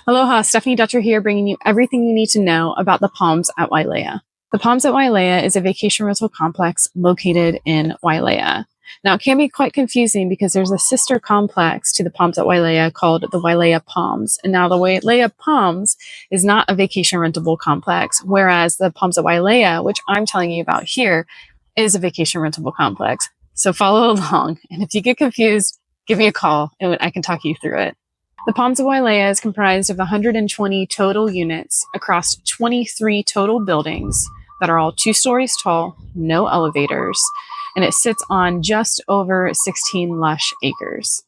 Aloha, Stephanie Dutcher here, bringing you everything you need to know about the Palms at Wailea. The Palms at Wailea is a vacation rental complex located in Wailea. Now, it can be quite confusing because there's a sister complex to the Palms at Wailea called the Wailea Palms. And now the Wailea Palms is not a vacation rentable complex, whereas the Palms at Wailea, which I'm telling you about here, is a vacation rentable complex. So follow along. And if you get confused, give me a call and I can talk you through it. The Palms of Wailea is comprised of 120 total units across 23 total buildings that are all 2 stories tall, no elevators, and it sits on just over 16 lush acres.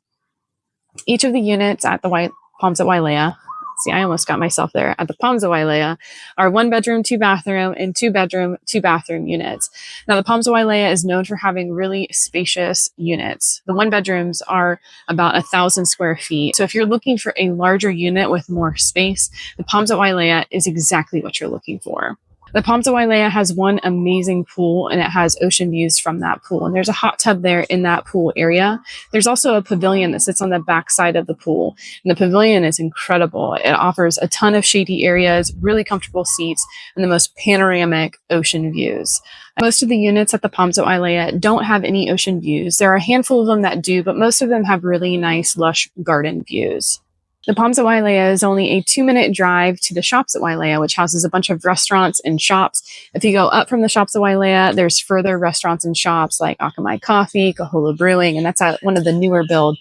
Each of the units at the Palms at Wailea, see, I almost got myself there, at the Palms of Wailea are 1 bedroom, 2 bathroom, and 2 bedroom, 2 bathroom units. Now, the Palms of Wailea is known for having really spacious units. The 1 bedrooms are about 1,000 square feet. So if you're looking for a larger unit with more space, the Palms of Wailea is exactly what you're looking for. The Palms of Wailea has one amazing pool, and it has ocean views from that pool. And there's a hot tub there in that pool area. There's also a pavilion that sits on the back side of the pool. And the pavilion is incredible. It offers a ton of shady areas, really comfortable seats, and the most panoramic ocean views. Most of the units at the Palms of Wailea don't have any ocean views. There are a handful of them that do, but most of them have really nice, lush garden views. The Palms at Wailea is only a 2-minute drive to the Shops at Wailea, which houses a bunch of restaurants and shops. If you go up from the Shops at Wailea, there's further restaurants and shops like Akamai Coffee, Kahola Brewing, and that's at one of the newer build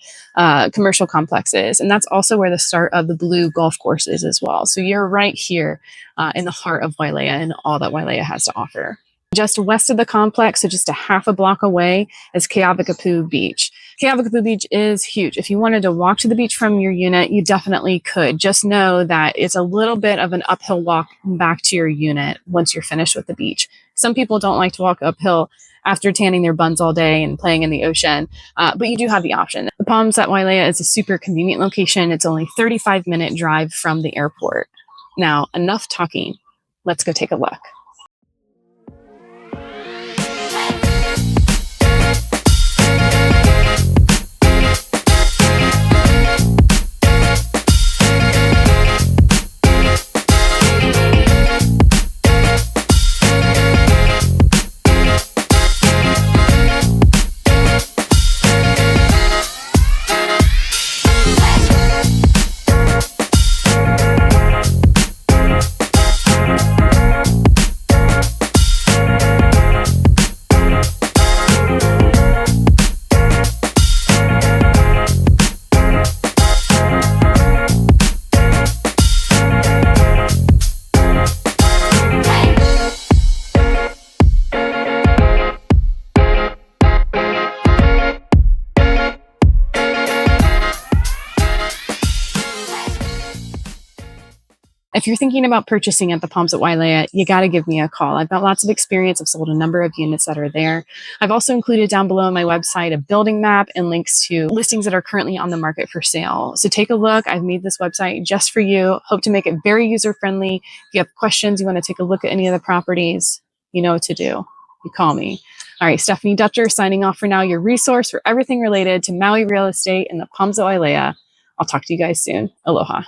commercial complexes. And that's also where the start of the Blue Golf Course is as well. So you're right here in the heart of Wailea and all that Wailea has to offer. Just west of the complex, so just a half a block away, is Keawakapu Beach. Keawakapu Beach is huge. If you wanted to walk to the beach from your unit, you definitely could. Just know that it's a little bit of an uphill walk back to your unit once you're finished with the beach. Some people don't like to walk uphill after tanning their buns all day and playing in the ocean, but you do have the option. The Palms at Wailea is a super convenient location. It's only a 35-minute drive from the airport. Now, enough talking. Let's go take a look. If you're thinking about purchasing at the Palms at Wailea, you got to give me a call. I've got lots of experience. I've sold a number of units that are there. I've also included down below on my website a building map and links to listings that are currently on the market for sale. So take a look. I've made this website just for you. Hope to make it very user-friendly. If you have questions, you want to take a look at any of the properties, you know what to do. You call me. All right, Stephanie Dutcher signing off for now, your resource for everything related to Maui real estate and the Palms at Wailea. I'll talk to you guys soon. Aloha.